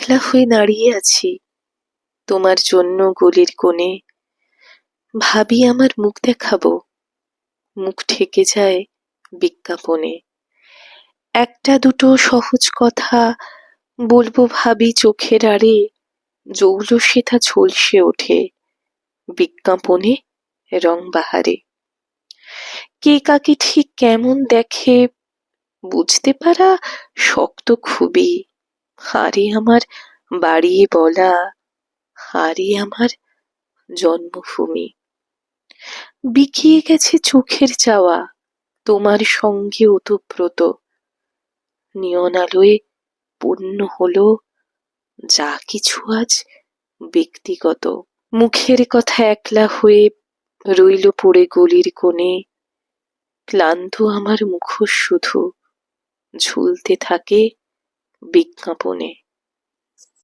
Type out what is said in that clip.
একলা হয়ে দাঁড়িয়ে আছি তোমার জন্য গলির কোণে। ভাবি আমার মুখ দেখাবো, মুখ ঠেকে যায় বিজ্ঞাপনে। একটা দুটো সহজ কথা বলবো ভাবি চোখের আড়ে, জৌল সেথা ঝলসে ওঠে বিজ্ঞাপনে রং বাহারে। কে কাকে ঠিক কেমন দেখে বুঝতে পারা শক্ত খুবই। হারে আমার বাড়িয়ে বলা, হারে আমার জন্মভূমি। বিকিয়ে গেছে চোখের চাওয়া তোমার সঙ্গে ওতপ্রোত। নিয়ন আলোয় পূর্ণ হলো যা কিছু আজ ব্যক্তিগত। মুখের কথা একলা হয়ে রইল পড়ে গলির কোণে। ক্লান্ত আমার মুখোশ শুধু ঝুলতে থাকে বিজ্ঞাপনে।